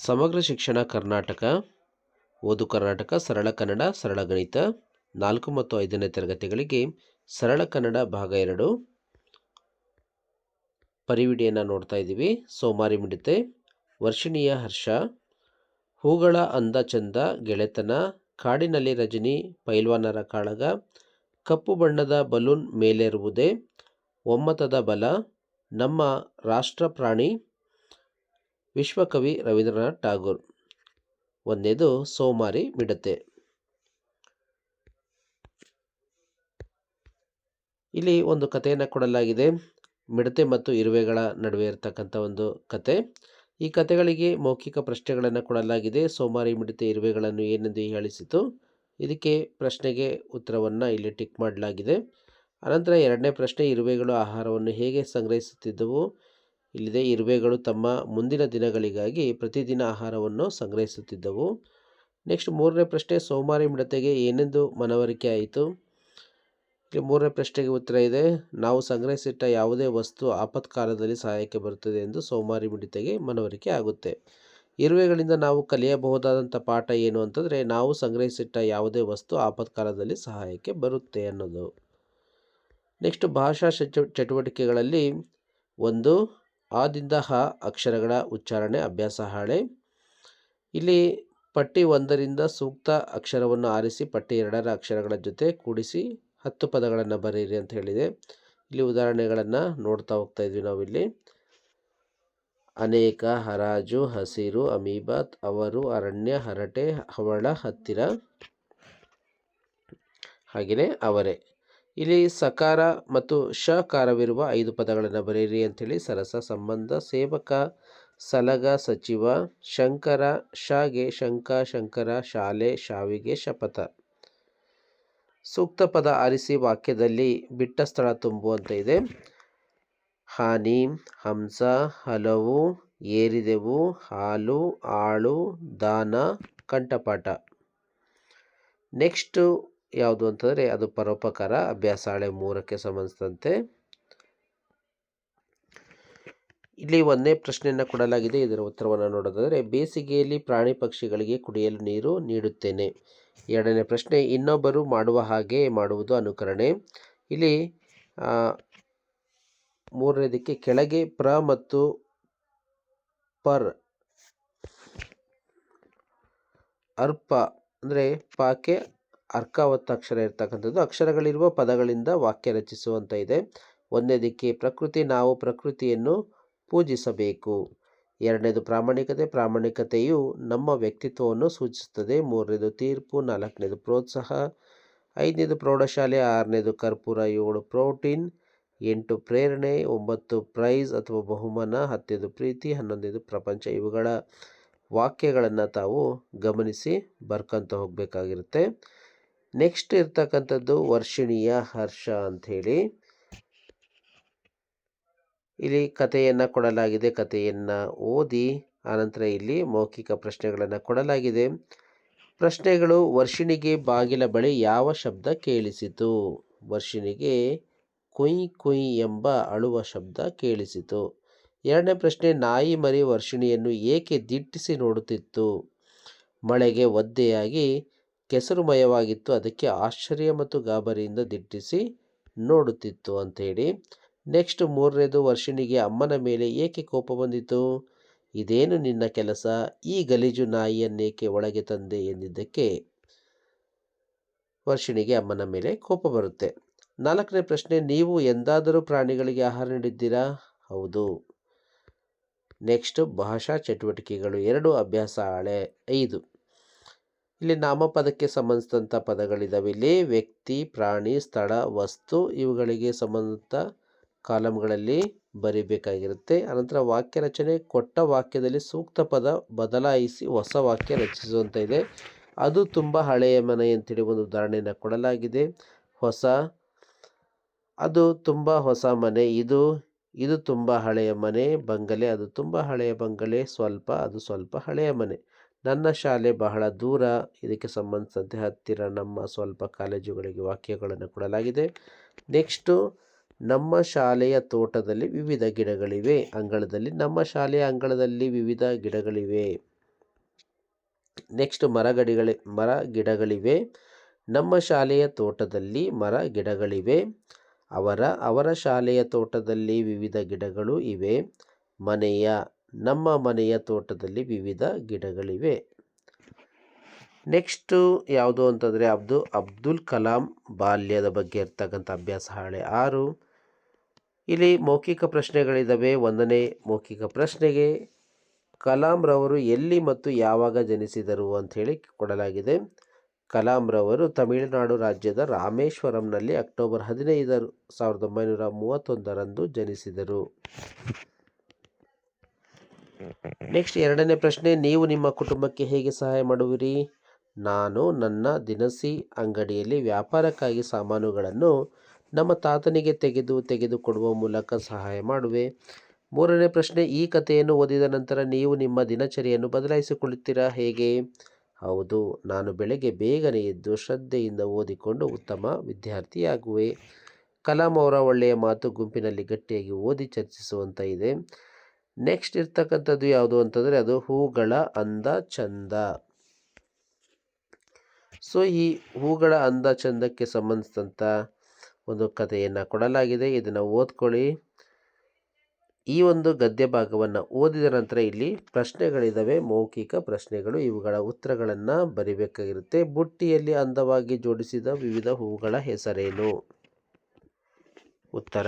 ಸಮಗ್ರ ಶಿಕ್ಷಣ ಕರ್ನಾಟಕ, ಓದು ಕರ್ನಾಟಕ, ಸರಳ ಕನ್ನಡ, ಸರಳ ಗಣಿತ 4 ಮತ್ತು 5ನೇ ತರಗತಿಗಳಿಗೆ ಸರಳ ಕನ್ನಡ ಭಾಗ 2 ಪರಿವಿಡಿಯನ್ನು ನೋಡ್ತಾ ಇದ್ದೀವಿ. ಸೋಮಾರಿ ಮಿಡತೆ, ವರ್ಷಿಣಿಯ ಹರ್ಷ, ಹೂಗಳ ಅಂದ ಚಂದ, ಗೆಳೆತನ, ಕಾಡಿನಲ್ಲಿ ರಜನಿ, ಪೈಲ್ವಾನರ ಕಾಳಗ, ಕಪ್ಪು ಬಣ್ಣದ ಬಲೂನ್ ಮೇಲೇರುವುದೇ, ಒಮ್ಮತದ ಬಲ, ನಮ್ಮ ರಾಷ್ಟ್ರ ಪ್ರಾಣಿ, ವಿಶ್ವಕವಿ ರವೀಂದ್ರನಾಥ್ ಠಾಗೂರ್. ಒಂದನೇದು ಸೋಮಾರಿ ಮಿಡತೆ. ಇಲ್ಲಿ ಒಂದು ಕಥೆಯನ್ನು ಕೊಡಲಾಗಿದೆ. ಮಿಡತೆ ಮತ್ತು ಇರುವೆಗಳ ನಡುವೆ ಇರತಕ್ಕಂಥ ಒಂದು ಕತೆ. ಈ ಕಥೆಗಳಿಗೆ ಮೌಖಿಕ ಪ್ರಶ್ನೆಗಳನ್ನು ಕೊಡಲಾಗಿದೆ. ಸೋಮಾರಿ ಮಿಡತೆ ಇರುವೆಗಳನ್ನು ಏನೆಂದು ಹೇಳಿಸಿತು. ಇದಕ್ಕೆ ಪ್ರಶ್ನೆಗೆ ಉತ್ತರವನ್ನು ಇಲ್ಲಿ ಟಿಕ್ ಮಾಡಲಾಗಿದೆ. ಅನಂತರ ಎರಡನೇ ಪ್ರಶ್ನೆ, ಇರುವೆಗಳು ಆಹಾರವನ್ನು ಹೇಗೆ ಸಂಗ್ರಹಿಸುತ್ತಿದ್ದವು. ಇಲ್ಲಿದೆ, ಇರುವೆಗಳು ತಮ್ಮ ಮುಂದಿನ ದಿನಗಳಿಗಾಗಿ ಪ್ರತಿದಿನ ಆಹಾರವನ್ನು ಸಂಗ್ರಹಿಸುತ್ತಿದ್ದವು. ನೆಕ್ಸ್ಟ್ ಮೂರನೇ ಪ್ರಶ್ನೆ, ಸೋಮಾರಿ ಮಿಡತೆಗೆ ಏನೆಂದು ಮನವರಿಕೆ ಆಯಿತು. ಇಲ್ಲಿ ಮೂರನೇ ಪ್ರಶ್ನೆಗೆ ಉತ್ತರ ಇದೆ, ನಾವು ಸಂಗ್ರಹಿಸಿಟ್ಟ ಯಾವುದೇ ವಸ್ತು ಆಪತ್ಕಾಲದಲ್ಲಿ ಸಹಾಯಕ್ಕೆ ಬರುತ್ತದೆ ಎಂದು ಸೋಮಾರಿ ಮಿಡತೆಗೆ ಮನವರಿಕೆ ಆಗುತ್ತೆ. ಇರುವೆಗಳಿಂದ ನಾವು ಕಲಿಯಬಹುದಾದಂಥ ಪಾಠ ಏನು ಅಂತಂದರೆ, ನಾವು ಸಂಗ್ರಹಿಸಿಟ್ಟ ಯಾವುದೇ ವಸ್ತು ಆಪತ್ಕಾಲದಲ್ಲಿ ಸಹಾಯಕ್ಕೆ ಬರುತ್ತೆ ಅನ್ನೋದು. ನೆಕ್ಸ್ಟ್ ಭಾಷಾ ಚಟುವಟಿಕೆಗಳಲ್ಲಿ ಒಂದು, ಆದಿಂದ ಹ ಅಕ್ಷರಗಳ ಉಚ್ಚಾರಣೆ ಅಭ್ಯಾಸ ಹಾಳೆ. ಇಲ್ಲಿ ಪಟ್ಟಿ 1ರಿಂದ ಸೂಕ್ತ ಅಕ್ಷರವನ್ನು ಆರಿಸಿ ಪಟ್ಟಿ 2ರ ಅಕ್ಷರಗಳ ಜೊತೆ ಕೂಡಿಸಿ 10 ಪದಗಳನ್ನು ಬರೆಯಿರಿ ಅಂತ ಹೇಳಿದೆ. ಇಲ್ಲಿ ಉದಾಹರಣೆಗಳನ್ನು ನೋಡ್ತಾ ಹೋಗ್ತಾ ಇದ್ವಿ ನಾವಿಲ್ಲಿ. ಅನೇಕ, ಹರಾಜು, ಹಸಿರು, ಅಮೀಬಾತ್, ಅವರು, ಅರಣ್ಯ, ಹರಟೆ, ಹವಳ, ಹತ್ತಿರ, ಹಾಗೆಯೇ ಅವರೇ. ಇಲ್ಲಿ ಸಕಾರ ಮತ್ತು ಶಕಾರವಿರುವ 5 ಪದಗಳನ್ನು ಬರೆಯಿರಿ ಅಂಥೇಳಿ. ಸರಸ, ಸಂಬಂಧ, ಸೇವಕ, ಸಲಗ, ಸಚಿವ, ಶಂಕರ, ಶಾಗೆ, ಶಂಕ, ಶಂಕರ, ಶಾಲೆ, ಶಾವಿಗೆ, ಶಪಥ. ಸೂಕ್ತ ಪದ ಆರಿಸಿ ವಾಕ್ಯದಲ್ಲಿ ಬಿಟ್ಟ ಸ್ಥಳ ತುಂಬುವಂತ ಇದೆ. ಹಾನಿ, ಹಂಸ, ಹಲವು, ಏರಿದೆವು, ಹಾಲು, ಆಳು, ದಾನ, ಕಂಠಪಾಠ. ನೆಕ್ಸ್ಟ್ ಯಾವುದು ಅಂತಂದರೆ ಅದು ಪರೋಪಕಾರ ಅಭ್ಯಾಸ ಹಾಳೆ 3ಕ್ಕೆ ಸಂಬಂಧಿಸಿದಂತೆ. ಇಲ್ಲಿ ಒಂದನೇ ಪ್ರಶ್ನೆಯನ್ನು ಕೊಡಲಾಗಿದೆ. ಇದರ ಉತ್ತರವನ್ನು ನೋಡೋದಾದರೆ, ಬೇಸಿಗೆಯಲ್ಲಿ ಪ್ರಾಣಿ ಪಕ್ಷಿಗಳಿಗೆ ಕುಡಿಯಲು ನೀರು ನೀಡುತ್ತೇನೆ. ಎರಡನೇ ಪ್ರಶ್ನೆ, ಇನ್ನೊಬ್ಬರು ಮಾಡುವ ಹಾಗೆ ಮಾಡುವುದು ಅನುಕರಣೆ. ಇಲ್ಲಿ ಮೂರನೇದಕ್ಕೆ ಕೆಳಗೆ ಪ್ರ ಮತ್ತು ಪರ್ ಅರ್ಪ ಅಂದರೆ ಪಾಕೆ ಅರ್ಕಾವತ್ತ ಅಕ್ಷರ ಇರ್ತಕ್ಕಂಥದ್ದು. ಅಕ್ಷರಗಳಿರುವ ಪದಗಳಿಂದ ವಾಕ್ಯ ರಚಿಸುವಂತ ಇದೆ. ಒಂದನೇದಕ್ಕೆ ಪ್ರಕೃತಿ, ನಾವು ಪ್ರಕೃತಿಯನ್ನು ಪೂಜಿಸಬೇಕು. ಎರಡನೇದು ಪ್ರಾಮಾಣಿಕತೆ, ಪ್ರಾಮಾಣಿಕತೆಯು ನಮ್ಮ ವ್ಯಕ್ತಿತ್ವವನ್ನು ಸೂಚಿಸುತ್ತದೆ. ಮೂರನೇದು ತೀರ್ಪು, 4ನೇದು ಪ್ರೋತ್ಸಾಹ, 5ನೇದು ಪ್ರೌಢಶಾಲೆ, 6ನೇದು ಕರ್ಪೂರ, 7 ಪ್ರೋಟೀನ್, 8 ಪ್ರೇರಣೆ, 9 ಪ್ರೈಸ್ ಅಥವಾ ಬಹುಮಾನ, 10ನೇದು ಪ್ರೀತಿ, 11ನೇದು ಪ್ರಪಂಚ. ಇವುಗಳ ವಾಕ್ಯಗಳನ್ನು ತಾವು ಗಮನಿಸಿ ಬರ್ಕೊಂತ ಹೋಗಬೇಕಾಗಿರುತ್ತೆ. ನೆಕ್ಸ್ಟ್ ಇರ್ತಕ್ಕಂಥದ್ದು ವರ್ಷಿಣಿಯ ಹರ್ಷ ಅಂಥೇಳಿ. ಇಲ್ಲಿ ಕಥೆಯನ್ನು ಕೊಡಲಾಗಿದೆ. ಕಥೆಯನ್ನು ಓದಿ ಆನಂತರ ಇಲ್ಲಿ ಮೌಖಿಕ ಪ್ರಶ್ನೆಗಳನ್ನು ಕೊಡಲಾಗಿದೆ. ಪ್ರಶ್ನೆಗಳು, ವರ್ಷಿಣಿಗೆ ಬಾಗಿಲ ಬಳಿ ಯಾವ ಶಬ್ದ ಕೇಳಿಸಿತು. ವರ್ಷಿಣಿಗೆ ಕುಯ್ ಕುಯ್ ಎಂಬ ಅಳುವ ಶಬ್ದ ಕೇಳಿಸಿತು. ಎರಡನೇ ಪ್ರಶ್ನೆ, ನಾಯಿ ಮರಿ ವರ್ಷಿಣಿಯನ್ನು ಏಕೆ ದಿಟ್ಟಿಸಿ ನೋಡುತ್ತಿತ್ತು. ಮಳೆಗೆ ಒದ್ದೆಯಾಗಿ ಕೆಸರುಮಯವಾಗಿತ್ತು, ಅದಕ್ಕೆ ಆಶ್ಚರ್ಯ ಮತ್ತು ಗಾಬರಿಯಿಂದ ದಿಟ್ಟಿಸಿ ನೋಡುತ್ತಿತ್ತು ಅಂಥೇಳಿ. ನೆಕ್ಸ್ಟ್ ಮೂರನೇದು, ವರ್ಷಿಣಿಗೆ ಅಮ್ಮನ ಮೇಲೆ ಏಕೆ ಕೋಪ ಬಂದಿತು. ಇದೇನು ನಿನ್ನ ಕೆಲಸ, ಈ ಗಲೀಜು ನಾಯಿಯನ್ನೇಕೆ ಒಳಗೆ ತಂದೆ ಎಂದಿದ್ದಕ್ಕೆ ವರ್ಷಿಣಿಗೆ ಅಮ್ಮನ ಮೇಲೆ ಕೋಪ ಬರುತ್ತೆ. 4ನೇ ಪ್ರಶ್ನೆ, ನೀವು ಎಂದಾದರೂ ಪ್ರಾಣಿಗಳಿಗೆ ಆಹಾರ ನೀಡಿದ್ದೀರಾ. ಹೌದು. ನೆಕ್ಸ್ಟ್ ಭಾಷಾ ಚಟುವಟಿಕೆಗಳು 2 ಅಭ್ಯಾಸ ಹಾಳೆ 5. ಇಲ್ಲಿ ನಾಮಪದಕ್ಕೆ ಸಂಬಂಧಿಸಿದಂಥ ಪದಗಳಿದ್ದಾವೆ. ಇಲ್ಲಿ ವ್ಯಕ್ತಿ, ಪ್ರಾಣಿ, ಸ್ಥಳ, ವಸ್ತು ಇವುಗಳಿಗೆ ಸಂಬಂಧಿತ ಕಾಲಮ್ಗಳಲ್ಲಿ ಬರೀಬೇಕಾಗಿರುತ್ತೆ. ಅನಂತರ ವಾಕ್ಯ ರಚನೆ, ಕೊಟ್ಟ ವಾಕ್ಯದಲ್ಲಿ ಸೂಕ್ತ ಪದ ಬದಲಾಯಿಸಿ ಹೊಸ ವಾಕ್ಯ ರಚಿಸುವಂತ ಇದೆ. ಅದು ತುಂಬ ಹಳೆಯ ಮನೆ ಅಂತೇಳಿ ಒಂದು ಉದಾಹರಣೆಯನ್ನು ಕೊಡಲಾಗಿದೆ. ಹೊಸ, ಅದು ತುಂಬ ಹೊಸ ಮನೆ, ಇದು ತುಂಬ ಹಳೆಯ ಮನೆ. ಬಂಗಲೆ, ಅದು ತುಂಬ ಹಳೆಯ ಬಂಗಲೆ. ಸ್ವಲ್ಪ, ಅದು ಸ್ವಲ್ಪ ಹಳೆಯ ಮನೆ. ನನ್ನ ಶಾಲೆ ಬಹಳ ದೂರ, ಇದಕ್ಕೆ ಸಂಬಂಧಿಸಿದಂತೆ ಹತ್ತಿರ, ನಮ್ಮ, ಸ್ವಲ್ಪ ಕಾಲೇಜುಗಳಿಗೆ ವಾಕ್ಯಗಳನ್ನು ಕೊಡಲಾಗಿದೆ. ನೆಕ್ಸ್ಟು, ನಮ್ಮ ಶಾಲೆಯ ತೋಟದಲ್ಲಿ ವಿವಿಧ ಗಿಡಗಳಿವೆ. ಅಂಗಳದಲ್ಲಿ, ನಮ್ಮ ಶಾಲೆಯ ಅಂಗಳದಲ್ಲಿ ವಿವಿಧ ಗಿಡಗಳಿವೆ. ನೆಕ್ಸ್ಟ್ ಮರ ಗಿಡಗಳಿವೆ. ನಮ್ಮ ಶಾಲೆಯ ತೋಟದಲ್ಲಿ ಮರ ಗಿಡಗಳಿವೆ. ಅವರ ಶಾಲೆಯ ತೋಟದಲ್ಲಿ ವಿವಿಧ ಗಿಡಗಳು ಇವೆ. ನಮ್ಮ ಮನೆಯ ತೋಟದಲ್ಲಿ ವಿವಿಧ ಗಿಡಗಳಿವೆ. ನೆಕ್ಸ್ಟು ಯಾವುದು ಅಂತಂದರೆ ಅಬ್ದುಲ್ ಕಲಾಂ ಬಾಲ್ಯದ ಬಗ್ಗೆ ಇರ್ತಕ್ಕಂಥ ಅಭ್ಯಾಸ ಹಾಳೆ 6. ಇಲ್ಲಿ ಮೌಖಿಕ ಪ್ರಶ್ನೆಗಳಿದ್ದಾವೆ. 1ನೇ ಮೌಖಿಕ ಪ್ರಶ್ನೆಗೆ ಕಲಾಂರವರು ಎಲ್ಲಿ ಮತ್ತು ಯಾವಾಗ ಜನಿಸಿದರು ಅಂಥೇಳಿ ಕೊಡಲಾಗಿದೆ. ಕಲಾಂರವರು ತಮಿಳುನಾಡು ರಾಜ್ಯದ ರಾಮೇಶ್ವರಂನಲ್ಲಿ ಅಕ್ಟೋಬರ್ 15, 1931 ಜನಿಸಿದರು. ನೆಕ್ಸ್ಟ್ 2ನೇ ಪ್ರಶ್ನೆ, ನೀವು ನಿಮ್ಮ ಕುಟುಂಬಕ್ಕೆ ಹೇಗೆ ಸಹಾಯ ಮಾಡುವಿರಿ? ನಾನು ನನ್ನ ದಿನಸಿ ಅಂಗಡಿಯಲ್ಲಿ ವ್ಯಾಪಾರಕ್ಕಾಗಿ ಸಾಮಾನುಗಳನ್ನು ನಮ್ಮ ತಾತನಿಗೆ ತೆಗೆದುಕೊಡುವ ಮೂಲಕ ಸಹಾಯ ಮಾಡುವೆ. 3ನೇ ಪ್ರಶ್ನೆ, ಈ ಕಥೆಯನ್ನು ಓದಿದ ನಂತರ ನೀವು ನಿಮ್ಮ ದಿನಚರಿಯನ್ನು ಬದಲಾಯಿಸಿಕೊಳ್ಳುತ್ತೀರಾ? ಹೇಗೆ? ಹೌದು, ನಾನು ಬೆಳಗ್ಗೆ ಬೇಗನೆ ಎದ್ದು ಶ್ರದ್ಧೆಯಿಂದ ಓದಿಕೊಂಡು ಉತ್ತಮ ವಿದ್ಯಾರ್ಥಿಯಾಗುವೆ. ಕಲಾಂ ಅವರ ಒಳ್ಳೆಯ ಮಾತು ಗುಂಪಿನಲ್ಲಿ ಗಟ್ಟಿಯಾಗಿ ಓದಿ ಚರ್ಚಿಸುವಂತ ಇದೆ. ನೆಕ್ಸ್ಟ್ ಇರ್ತಕ್ಕಂಥದ್ದು ಯಾವುದು ಅಂತಂದರೆ ಅದು ಹೂಗಳ ಅಂದ ಚಂದ. ಸೊ ಈ ಹೂಗಳ ಅಂದ ಚಂದಕ್ಕೆ ಸಂಬಂಧಿಸಿದಂಥ ಒಂದು ಕಥೆಯನ್ನು ಕೊಡಲಾಗಿದೆ. ಇದನ್ನು ಓದ್ಕೊಳ್ಳಿ. ಈ ಒಂದು ಗದ್ಯ ಭಾಗವನ್ನು ಓದಿದ ನಂತರ ಇಲ್ಲಿ ಪ್ರಶ್ನೆಗಳಿದ್ದಾವೆ, ಮೌಖಿಕ ಪ್ರಶ್ನೆಗಳು. ಇವುಗಳ ಉತ್ತರಗಳನ್ನು ಬರಿಬೇಕಾಗಿರುತ್ತೆ. ಬುಟ್ಟಿಯಲ್ಲಿ ಅಂದವಾಗಿ ಜೋಡಿಸಿದ ವಿವಿಧ ಹೂಗಳ ಹೆಸರೇನು? ಉತ್ತರ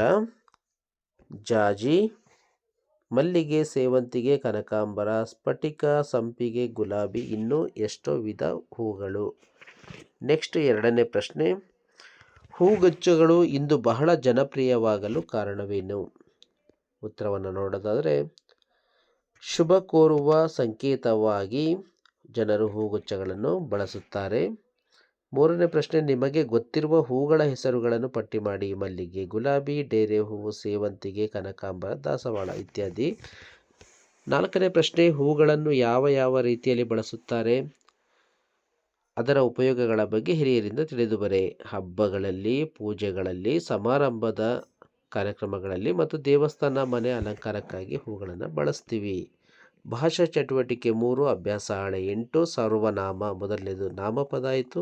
ಜಾಜಿ, ಮಲ್ಲಿಗೆ, ಸೇವಂತಿಗೆ, ಕನಕಾಂಬರ, ಸ್ಫಟಿಕ, ಸಂಪಿಗೆ, ಗುಲಾಬಿ, ಇನ್ನೂ ಎಷ್ಟೋ ವಿಧ ಹೂಗಳು. ನೆಕ್ಸ್ಟ್ 2ನೇ ಪ್ರಶ್ನೆ, ಹೂಗುಚ್ಛಗಳು ಇಂದು ಬಹಳ ಜನಪ್ರಿಯವಾಗಲು ಕಾರಣವೇನು? ಉತ್ತರವನ್ನು ನೋಡೋದಾದರೆ ಶುಭ ಕೋರುವ ಸಂಕೇತವಾಗಿ ಜನರು ಹೂಗುಚ್ಛಗಳನ್ನು ಬಳಸುತ್ತಾರೆ. 3ನೇ ಪ್ರಶ್ನೆ, ನಿಮಗೆ ಗೊತ್ತಿರುವ ಹೂಗಳ ಹೆಸರುಗಳನ್ನು ಪಟ್ಟಿ ಮಾಡಿ. ಮಲ್ಲಿಗೆ, ಗುಲಾಬಿ, ಡೇರೆ ಹೂವು, ಸೇವಂತಿಗೆ, ಕನಕಾಂಬರ, ದಾಸವಾಳ ಇತ್ಯಾದಿ. 4ನೇ ಪ್ರಶ್ನೆ, ಹೂಗಳನ್ನು ಯಾವ ರೀತಿಯಲ್ಲಿ ಬಳಸುತ್ತಾರೆ? ಅದರ ಉಪಯೋಗಗಳ ಬಗ್ಗೆ ಹಿರಿಯರಿಂದ ತಿಳಿದು ಬರೆ. ಹಬ್ಬಗಳಲ್ಲಿ, ಪೂಜೆಗಳಲ್ಲಿ, ಸಮಾರಂಭದ ಕಾರ್ಯಕ್ರಮಗಳಲ್ಲಿ ಮತ್ತು ದೇವಸ್ಥಾನ ಮನೆ ಅಲಂಕಾರಕ್ಕಾಗಿ ಹೂಗಳನ್ನು ಬಳಸ್ತೀವಿ. ಭಾಷಾ ಚಟುವಟಿಕೆ 3 ಅಭ್ಯಾಸ ಹಾಳೆ 8 ಸರ್ವನಾಮ. ಮೊದಲನೇದು ನಾಮಪದ ಆಯಿತು.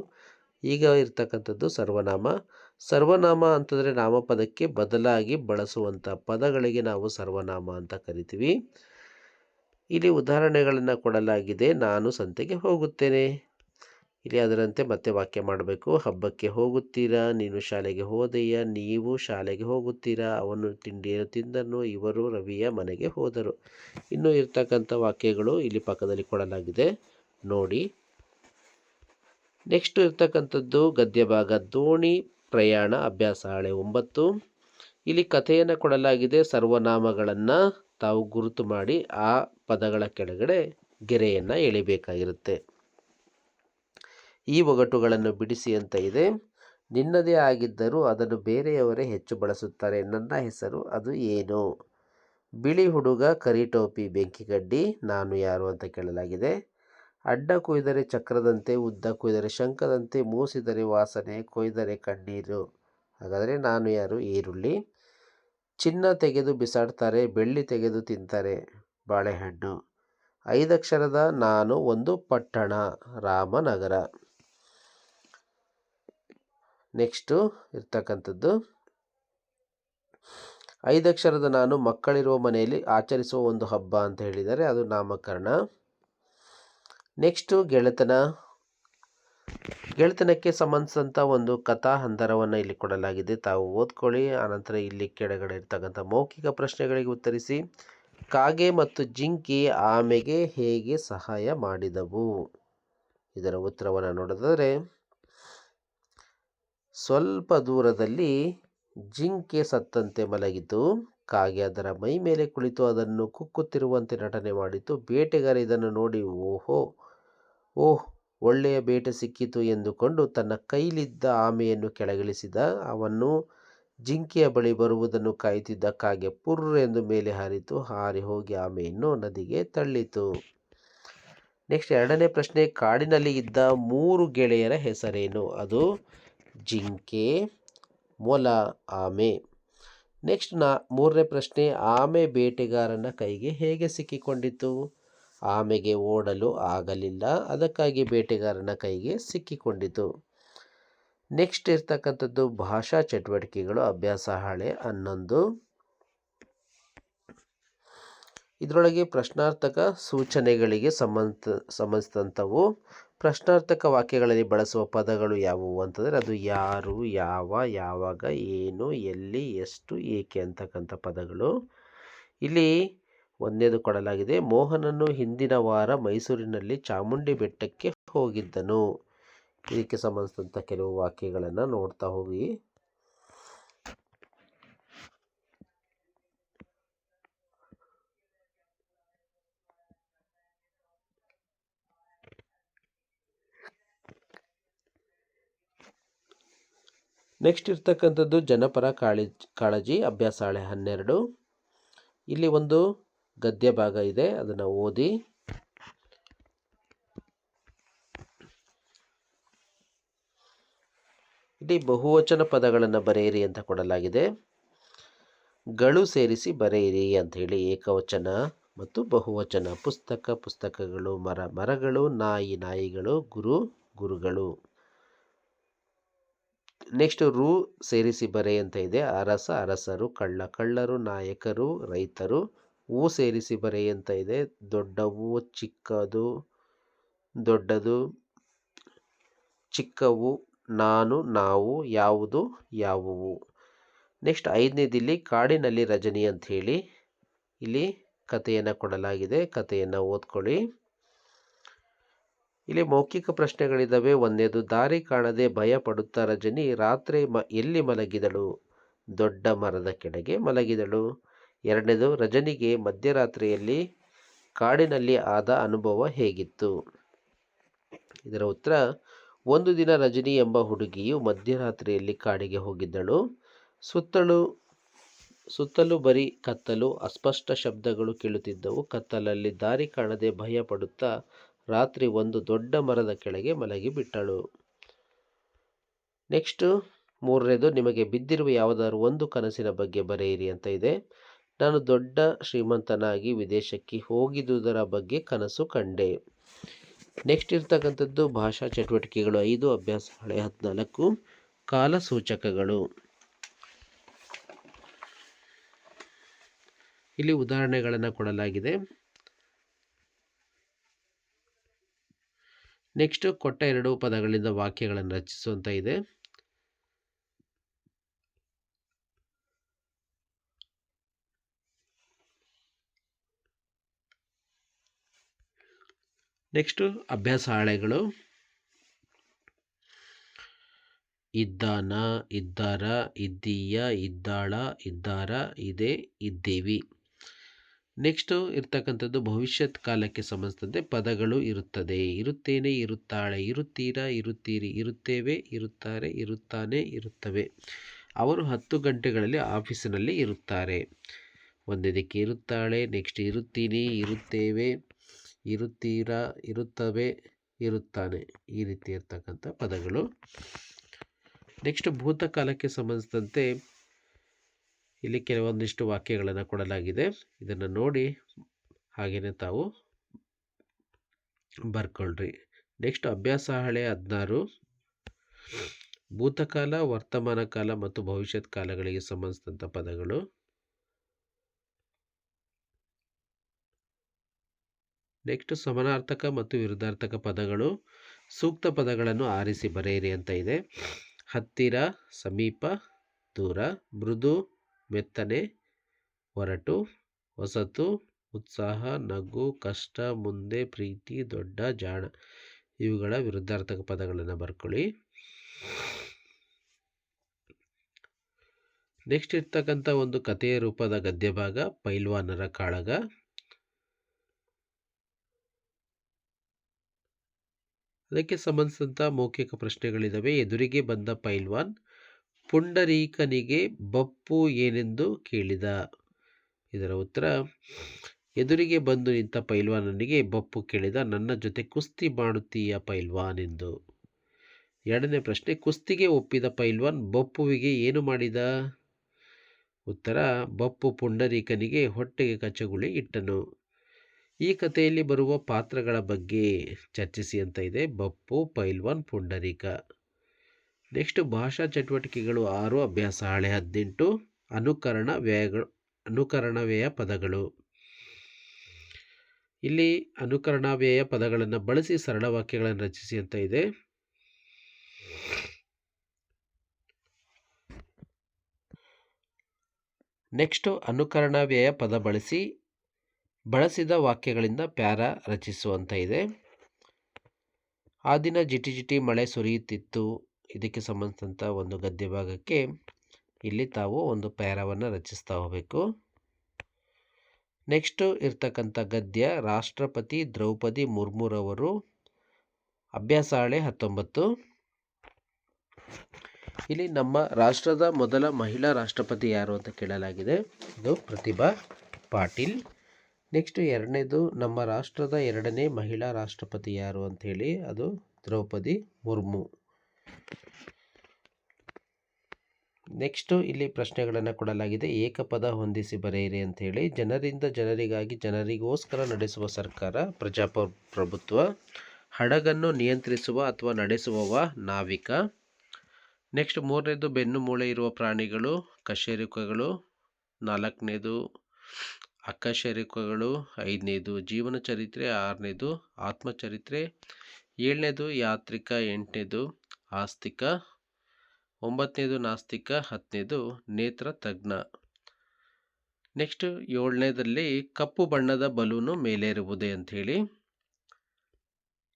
ಈಗ ಇರ್ತಕ್ಕಂಥದ್ದು ಸರ್ವನಾಮ. ಸರ್ವನಾಮ ಅಂತಂದರೆ ನಾಮಪದಕ್ಕೆ ಬದಲಾಗಿ ಬಳಸುವಂಥ ಪದಗಳಿಗೆ ನಾವು ಸರ್ವನಾಮ ಅಂತ ಕರಿತೀವಿ. ಇಲ್ಲಿ ಉದಾಹರಣೆಗಳನ್ನು ಕೊಡಲಾಗಿದೆ. ನಾನು ಸಂತೆಗೆ ಹೋಗುತ್ತೇನೆ. ಇಲ್ಲಿ ಅದರಂತೆ ಮತ್ತೆ ವಾಕ್ಯ ಮಾಡಬೇಕು. ಹಬ್ಬಕ್ಕೆ ಹೋಗುತ್ತೀರಾ? ನೀನು ಶಾಲೆಗೆ ಹೋದೆಯಾ? ನೀವು ಶಾಲೆಗೆ ಹೋಗುತ್ತೀರಾ? ಅವನು ತಿಂಡಿಯನ್ನು ತಿಂದನು. ಇವರು ರವಿಯ ಮನೆಗೆ ಹೋದರು. ಇನ್ನು ಇರ್ತಕ್ಕಂಥ ವಾಕ್ಯಗಳು ಇಲ್ಲಿ ಪಕ್ಕದಲ್ಲಿ ಕೊಡಲಾಗಿದೆ, ನೋಡಿ. ನೆಕ್ಸ್ಟ್ ಇರ್ತಕ್ಕಂಥದ್ದು ಗದ್ಯ ಭಾಗ ದೋಣಿ ಪ್ರಯಾಣ ಅಭ್ಯಾಸ ಹಾಳೆ 9. ಇಲ್ಲಿ ಕಥೆಯನ್ನು ಕೊಡಲಾಗಿದೆ. ಸರ್ವನಾಮಗಳನ್ನು ತಾವು ಗುರುತು ಮಾಡಿ ಆ ಪದಗಳ ಕೆಳಗಡೆ ಗೆರೆಯನ್ನು ಎಳಿಬೇಕಾಗಿರುತ್ತೆ. ಈ ಒಗಟುಗಳನ್ನು ಬಿಡಿಸಿ ಅಂತ ಇದೆ. ನಿನ್ನದೇ ಆಗಿದ್ದರೂ ಅದನ್ನು ಬೇರೆಯವರೇ ಹೆಚ್ಚು ಬಳಸುತ್ತಾರೆ. ನನ್ನ ಹೆಸರು ಅದು ಏನು? ಬಿಳಿ ಹುಡುಗ, ಕರಿ ಟೋಪಿ, ಬೆಂಕಿಗಡ್ಡಿ, ನಾನು ಯಾರು ಅಂತ ಕೇಳಲಾಗಿದೆ. ಅಡ್ಡ ಕೊಯ್ದರೆ ಚಕ್ರದಂತೆ, ಉದ್ದ ಕೊಯ್ದರೆ ಶಂಖದಂತೆ, ಮೂಸಿದರೆ ವಾಸನೆ, ಕೊಯ್ದರೆ ಕಣ್ಣೀರು. ಹಾಗಾದರೆ ನಾನು ಯಾರು? ಈರುಳ್ಳಿ. ಚಿನ್ನ ತೆಗೆದು ಬಿಸಾಡ್ತಾರೆ, ಬೆಳ್ಳಿ ತೆಗೆದು ತಿಂತಾರೆ, ಬಾಳೆಹಣ್ಣು. 5 ಅಕ್ಷರದ ನಾನು ಒಂದು ಪಟ್ಟಣ, ರಾಮನಗರ. ನೆಕ್ಸ್ಟು ಇರ್ತಕ್ಕಂಥದ್ದು 5 ಅಕ್ಷರದ ನಾನು ಮಕ್ಕಳಿರುವ ಮನೆಯಲ್ಲಿ ಆಚರಿಸುವ ಒಂದು ಹಬ್ಬ ಅಂತ ಹೇಳಿದರೆ ಅದು ನಾಮಕರಣ. ನೆಕ್ಸ್ಟು ಗೆಳೆತನಕ್ಕೆ ಸಂಬಂಧಿಸಿದಂಥ ಒಂದು ಕಥಾ ಹಂದರವನ್ನು ಇಲ್ಲಿ ಕೊಡಲಾಗಿದೆ, ತಾವು ಓದ್ಕೊಳ್ಳಿ. ಆನಂತರ ಇಲ್ಲಿ ಕೆಳಗಡೆ ಇರ್ತಕ್ಕಂಥ ಮೌಖಿಕ ಪ್ರಶ್ನೆಗಳಿಗೆ ಉತ್ತರಿಸಿ. ಕಾಗೆ ಮತ್ತು ಜಿಂಕೆ ಆಮೆಗೆ ಹೇಗೆ ಸಹಾಯ ಮಾಡಿದವು? ಇದರ ಉತ್ತರವನ್ನು ನೋಡಿದರೆ ಸ್ವಲ್ಪ ದೂರದಲ್ಲಿ ಜಿಂಕೆ ಸತ್ತಂತೆ ಮಲಗಿತು. ಕಾಗೆ ಅದರ ಮೈ ಮೇಲೆ ಕುಳಿತು ಅದನ್ನು ಕುಕ್ಕುತ್ತಿರುವಂತೆ ನಟನೆ ಮಾಡಿತು. ಬೇಟೆಗಾರ ಇದನ್ನು ನೋಡಿ ಓಹ್ ಒಳ್ಳೆಯ ಬೇಟೆ ಸಿಕ್ಕಿತು ಎಂದುಕೊಂಡು ತನ್ನ ಕೈಲಿದ್ದ ಆಮೆಯನ್ನು ಕೆಳಗಿಳಿಸಿದ. ಅವನು ಜಿಂಕೆಯ ಬಳಿ ಬರುವುದನ್ನು ಕಾಯುತ್ತಿದ್ದ. ಕಾಗೆ ಪುರ್ರ್ ಎಂದು ಮೇಲೆ ಹಾರಿತು. ಹಾರಿ ಹೋಗಿ ಆಮೆಯನ್ನು ನದಿಗೆ ತಳ್ಳಿತು. ನೆಕ್ಸ್ಟ್ 2ನೇ ಪ್ರಶ್ನೆ, ಕಾಡಿನಲ್ಲಿ ಇದ್ದ 3 ಗೆಳೆಯರ ಹೆಸರೇನು? ಅದು ಜಿಂಕೆ, ಮೊಲ, ಆಮೆ. ನೆಕ್ಸ್ಟ್ 3ನೇ ಪ್ರಶ್ನೆ, ಆಮೆ ಬೇಟೆಗಾರನ ಕೈಗೆ ಹೇಗೆ ಸಿಕ್ಕಿಕೊಂಡಿತು? ಆಮೆಗೆ ಓಡಲು ಆಗಲಿಲ್ಲ, ಅದಕ್ಕಾಗಿ ಬೇಟೆಗಾರನ ಕೈಗೆ ಸಿಕ್ಕಿಕೊಂಡಿತು. ನೆಕ್ಸ್ಟ್ ಇರ್ತಕ್ಕಂಥದ್ದು ಭಾಷಾ ಚಟುವಟಿಕೆಗಳು ಅಭ್ಯಾಸ ಹಾಳೆ 11. ಇದರೊಳಗೆ ಪ್ರಶ್ನಾರ್ಥಕ ಸೂಚನೆಗಳಿಗೆ ಸಂಬಂಧಿಸಿದಂಥವು. ಪ್ರಶ್ನಾರ್ಥಕ ವಾಕ್ಯಗಳಲ್ಲಿ ಬಳಸುವ ಪದಗಳು ಯಾವುವು ಅಂತಂದರೆ ಅದು ಯಾರು, ಯಾವ, ಯಾವಾಗ, ಏನು, ಎಲ್ಲಿ, ಎಷ್ಟು, ಏಕೆ ಅಂತಕ್ಕಂಥ ಪದಗಳು. ಇಲ್ಲಿ ಒಂದನೇದು ಕೊಡಲಾಗಿದೆ, ಮೋಹನನ್ನು ಹಿಂದಿನ ವಾರ ಮೈಸೂರಿನಲ್ಲಿ ಚಾಮುಂಡಿ ಬೆಟ್ಟಕ್ಕೆ ಹೋಗಿದ್ದನು. ಇದಕ್ಕೆ ಸಂಬಂಧಿಸಿದಂಥ ಕೆಲವು ವಾಕ್ಯಗಳನ್ನು ನೋಡ್ತಾ ಹೋಗಿ. ನೆಕ್ಸ್ಟ್ ಇರ್ತಕ್ಕಂಥದ್ದು ಜನಪರ ಕಾಳಜಿ ಅಭ್ಯಾಸ ಹಾಳೆ 12. ಇಲ್ಲಿ ಒಂದು ಗದ್ಯ ಭಾಗ ಇದೆ, ಅದನ್ನು ಓದಿ. ಇಲ್ಲಿ ಬಹುವಚನ ಪದಗಳನ್ನು ಬರೆಯಿರಿ ಅಂತ ಕೊಡಲಾಗಿದೆ. ಗಳು ಸೇರಿಸಿ ಬರೆಯಿರಿ ಅಂತ ಹೇಳಿ ಏಕವಚನ ಮತ್ತು ಬಹುವಚನ. ಪುಸ್ತಕ ಪುಸ್ತಕಗಳು, ಮರ ಮರಗಳು, ನಾಯಿ ನಾಯಿಗಳು, ಗುರು ಗುರುಗಳು. ನೆಕ್ಸ್ಟ್ ರು ಸೇರಿಸಿ ಬರೆ ಅಂತ ಇದೆ. ಅರಸ ಅರಸರು, ಕಳ್ಳ ಕಳ್ಳರು, ನಾಯಕರು ರೈತರು. ಹೂ ಸೇರಿಸಿ ಬರೆ ಅಂತ ಇದೆ. ದೊಡ್ಡವು ಚಿಕ್ಕದು ದೊಡ್ಡದು, ಚಿಕ್ಕವು, ನಾನು ನಾವು, ಯಾವುದು ಯಾವುವು. ನೆಕ್ಸ್ಟ್ 5ನೇದಿಲ್ಲಿ ಕಾಡಿನಲ್ಲಿ ರಜನಿ ಅಂತ ಹೇಳಿ ಇಲ್ಲಿ ಕಥೆಯನ್ನು ಕೊಡಲಾಗಿದೆ, ಕಥೆಯನ್ನು ಓದ್ಕೊಳ್ಳಿ. ಇಲ್ಲಿ ಮೌಖಿಕ ಪ್ರಶ್ನೆಗಳಿದ್ದಾವೆ. 1ನೇದು, ದಾರಿ ಕಾಣದೆ ಭಯ ಪಡುತ್ತಾ ರಜನಿ ರಾತ್ರಿ ಎಲ್ಲಿ ಮಲಗಿದಳು? ದೊಡ್ಡ ಮರದ ಕೆಳಗೆ ಮಲಗಿದಳು. 2ನೇದು, ರಜನಿಗೆ ಮಧ್ಯರಾತ್ರಿಯಲ್ಲಿ ಕಾಡಿನಲ್ಲಿ ಆದ ಅನುಭವ ಹೇಗಿತ್ತು? ಇದರ ಉತ್ತರ, ಒಂದು ದಿನ ರಜನಿ ಎಂಬ ಹುಡುಗಿಯು ಮಧ್ಯರಾತ್ರಿಯಲ್ಲಿ ಕಾಡಿಗೆ ಹೋಗಿದ್ದಳು. ಸುತ್ತಲೂ ಬರೀ ಕತ್ತಲು, ಅಸ್ಪಷ್ಟ ಶಬ್ದಗಳು ಕೇಳುತ್ತಿದ್ದವು. ಕತ್ತಲಲ್ಲಿ ದಾರಿ ಕಾಣದೆ ಭಯ ಪಡುತ್ತಾ ರಾತ್ರಿ ಒಂದು ದೊಡ್ಡ ಮರದ ಕೆಳಗೆ ಮಲಗಿಬಿಟ್ಟಳು. ನೆಕ್ಸ್ಟ್ 3ನೇದು, ನಿಮಗೆ ಬಿದ್ದಿರುವ ಯಾವುದಾದ್ರು ಒಂದು ಕನಸಿನ ಬಗ್ಗೆ ಬರೆಯಿರಿ ಅಂತ ಇದೆ. ನಾನು ದೊಡ್ಡ ಶ್ರೀಮಂತನಾಗಿ ವಿದೇಶಕ್ಕೆ ಹೋಗಿದ್ದುದರ ಬಗ್ಗೆ ಕನಸು ಕಂಡೆ. ನೆಕ್ಸ್ಟ್ ಇರ್ತಕ್ಕಂಥದ್ದು ಭಾಷಾ ಚಟುವಟಿಕೆಗಳು 5 ಅಭ್ಯಾಸ ಹಾಳೆ 14. ಕಾಲಸೂಚಕಗಳು. ಇಲ್ಲಿ ಉದಾಹರಣೆಗಳನ್ನು ಕೊಡಲಾಗಿದೆ. ನೆಕ್ಸ್ಟ್ ಕೊಟ್ಟ 2 ಪದಗಳಿಂದ ವಾಕ್ಯಗಳನ್ನು ರಚಿಸುವಂತ ಇದೆ. ನೆಕ್ಸ್ಟ್ ಅಭ್ಯಾಸ ಹಾಳೆಗಳು. ಇದ್ದಾನ, ಇದ್ದಾರ, ಇದ್ದೀಯ, ಇದ್ದಾಳ, ಇದ್ದಾರ, ಇದೆ, ಇದ್ದೀವಿ. ನೆಕ್ಸ್ಟ್ ಇರ್ತಕ್ಕಂಥದ್ದು ಭವಿಷ್ಯತ್ ಕಾಲಕ್ಕೆ ಸಂಬಂಧಿಸಿದಂತೆ ಪದಗಳು ಇರುತ್ತದೆ. ಇರುತ್ತೇನೆ, ಇರುತ್ತಾಳೆ, ಇರುತ್ತೀರಾ, ಇರುತ್ತೀರಿ, ಇರುತ್ತೇವೆ, ಇರುತ್ತಾರೆ, ಇರುತ್ತಾನೆ, ಇರುತ್ತವೆ. ಅವರು 10 ಗಂಟೆಗಳಲ್ಲಿ ಆಫೀಸಿನಲ್ಲಿ ಇರುತ್ತಾರೆ. ಒಂದಕ್ಕೆ ಇರುತ್ತಾಳೆ. ನೆಕ್ಸ್ಟ್ ಇರುತ್ತೀನಿ, ಇರುತ್ತೇವೆ, ಇರುತ್ತೀರಾ, ಇರುತ್ತವೆ, ಇರುತ್ತಾನೆ, ಈ ರೀತಿ ಇರ್ತಕ್ಕಂಥ ಪದಗಳು. ನೆಕ್ಸ್ಟ್ ಭೂತಕಾಲಕ್ಕೆ ಸಂಬಂಧಿಸಿದಂತೆ ಇಲ್ಲಿ ಕೆಲವೊಂದಿಷ್ಟು ವಾಕ್ಯಗಳನ್ನು ಕೊಡಲಾಗಿದೆ. ಇದನ್ನು ನೋಡಿ ಹಾಗೇನೆ ತಾವು ಬರ್ಕೊಳ್ರಿ. ನೆಕ್ಸ್ಟ್ ಅಭ್ಯಾಸ ಹಾಳೆ 16. ಭೂತಕಾಲ, ವರ್ತಮಾನ ಕಾಲ ಮತ್ತು ಭವಿಷ್ಯತ್ ಕಾಲಗಳಿಗೆ ಸಂಬಂಧಿಸಿದಂಥ ಪದಗಳು. ನೆಕ್ಸ್ಟ್ ಸಮಾನಾರ್ಥಕ ಮತ್ತು ವಿರುದ್ಧಾರ್ಥಕ ಪದಗಳು. ಸೂಕ್ತ ಪದಗಳನ್ನು ಆರಿಸಿ ಬರೆಯಿರಿ ಅಂತ ಇದೆ. ಹತ್ತಿರ, ಸಮೀಪ, ದೂರ. ಮೃದು, ಮೆತ್ತನೆ, ಒರಟು. ಹೊಸತು, ಉತ್ಸಾಹ, ನಗು, ಕಷ್ಟ, ಮುಂದೆ, ಪ್ರೀತಿ, ದೊಡ್ಡ, ಜಾಣ. ಇವುಗಳ ವಿರುದ್ಧಾರ್ಥಕ ಪದಗಳನ್ನು ಬರ್ಕೊಳ್ಳಿ. ನೆಕ್ಸ್ಟ್ ಇರ್ತಕ್ಕಂಥ ಒಂದು ಕಥೆಯ ರೂಪದ ಗದ್ಯ ಭಾಗ ಪೈಲ್ವಾನರ ಕಾಳಗ. ಅದಕ್ಕೆ ಸಂಬಂಧಿಸಿದಂಥ ಮೌಖಿಕ ಪ್ರಶ್ನೆಗಳಿದ್ದಾವೆ. ಎದುರಿಗೆ ಬಂದ ಪೈಲ್ವಾನ್ ಪುಂಡರೀಕನಿಗೆ ಬಪ್ಪು ಏನೆಂದು ಕೇಳಿದ. ಇದರ ಉತ್ತರ, ಎದುರಿಗೆ ಬಂದು ನಿಂತ ಪೈಲ್ವಾನನಿಗೆ ಬಪ್ಪು ಕೇಳಿದ, ನನ್ನ ಜೊತೆ ಕುಸ್ತಿ ಮಾಡುತ್ತೀಯ ಪೈಲ್ವಾನ್ ಎಂದು. 2ನೇ ಪ್ರಶ್ನೆ, ಕುಸ್ತಿಗೆ ಒಪ್ಪಿದ ಪೈಲ್ವಾನ್ ಬಪ್ಪುವಿಗೆ ಏನು ಮಾಡಿದ? ಉತ್ತರ, ಬಪ್ಪು ಪುಂಡರೀಕನಿಗೆ ಹೊಟ್ಟೆಗೆ ಕಚಗುಳಿ ಇಟ್ಟನು. ಈ ಕಥೆಯಲ್ಲಿ ಬರುವ ಪಾತ್ರಗಳ ಬಗ್ಗೆ ಚರ್ಚಿಸಿ ಅಂತ ಇದೆ. ಬಪ್ಪು, ಪೈಲ್ವಾನ್, ಪುಂಡರೀಕ. ನೆಕ್ಸ್ಟ್ ಭಾಷಾ ಚಟುವಟಿಕೆಗಳು 6, ಅಭ್ಯಾಸ ಹಾಳೆ 18, ಅನುಕರಣ ವ್ಯಯ ಪದಗಳು. ಇಲ್ಲಿ ಅನುಕರಣ ವ್ಯಯ ಪದಗಳನ್ನು ಬಳಸಿ ಸರಳ ವಾಕ್ಯಗಳನ್ನು ರಚಿಸಿ ಅಂತ ಇದೆ. ನೆಕ್ಸ್ಟ್ ಅನುಕರಣ ವ್ಯಯ ಪದ ಬಳಸಿದ ವಾಕ್ಯಗಳಿಂದ ಪ್ಯಾರಾ ರಚಿಸುವಂತ ಇದೆ. ಆ ದಿನ ಜಿಟಿ ಜಿಟಿ ಮಳೆ ಸುರಿಯುತ್ತಿತ್ತು. ಇದಕ್ಕೆ ಸಂಬಂಧಿಸಿದಂಥ ಒಂದು ಗದ್ಯ ಭಾಗಕ್ಕೆ ಇಲ್ಲಿ ತಾವು ಒಂದು ಪ್ಯಾರಾವನ್ನು ರಚಿಸ್ತಾ ಹೋಗಬೇಕು. ನೆಕ್ಸ್ಟ್ ಇರ್ತಕ್ಕಂಥ ಗದ್ಯ ರಾಷ್ಟ್ರಪತಿ ದ್ರೌಪದಿ ಮುರ್ಮುರವರು, ಅಭ್ಯಾಸ ಹಾಳೆ 19. ಇಲ್ಲಿ ನಮ್ಮ ರಾಷ್ಟ್ರದ ಮೊದಲ ಮಹಿಳಾ ರಾಷ್ಟ್ರಪತಿ ಯಾರು ಅಂತ ಕೇಳಲಾಗಿದೆ. ಇದು ಪ್ರತಿಭಾ ಪಾಟೀಲ್. ನೆಕ್ಸ್ಟ್ ಎರಡನೇದು, ನಮ್ಮ ರಾಷ್ಟ್ರದ 2ನೇ ಮಹಿಳಾ ರಾಷ್ಟ್ರಪತಿ ಯಾರು ಅಂಥೇಳಿ, ಅದು ದ್ರೌಪದಿ ಮುರ್ಮು. ನೆಕ್ಸ್ಟ್ ಇಲ್ಲಿ ಪ್ರಶ್ನೆಗಳನ್ನು ಕೊಡಲಾಗಿದೆ. ಏಕಪದ ಹೊಂದಿಸಿ ಬರೆಯಿರಿ ಅಂಥೇಳಿ. ಜನರಿಂದ ಜನರಿಗಾಗಿ ಜನರಿಗೋಸ್ಕರ ನಡೆಸುವ ಸರ್ಕಾರ ಪ್ರಜಾಪ್ರಭುತ್ವ. ಹಡಗನ್ನು ನಿಯಂತ್ರಿಸುವ ಅಥವಾ ನಡೆಸುವವ ನಾವಿಕ. ನೆಕ್ಸ್ಟ್ 3ನೇದು, ಬೆನ್ನು ಮೂಳೆ ಇರುವ ಪ್ರಾಣಿಗಳು ಕಶೇರುಕಗಳು. 4ನೇದು ಅಕಶೇರುಕಗಳು. 5ನೇದು ಜೀವನ ಚರಿತ್ರೆ. 6ನೇದು ಆತ್ಮಚರಿತ್ರೆ. 7ನೇದು ಯಾತ್ರಿಕ. 8ನೇದು ಆಸ್ತಿಕ. 9ನೇದು ನಾಸ್ತಿಕ. 10ನೇದು ನೇತ್ರ ತಜ್ಞ. ನೆಕ್ಸ್ಟ್ 7ನೇದಲ್ಲಿ ಕಪ್ಪು ಬಣ್ಣದ ಬಲೂನು ಮೇಲೇರುವುದೇ ಅಂಥೇಳಿ.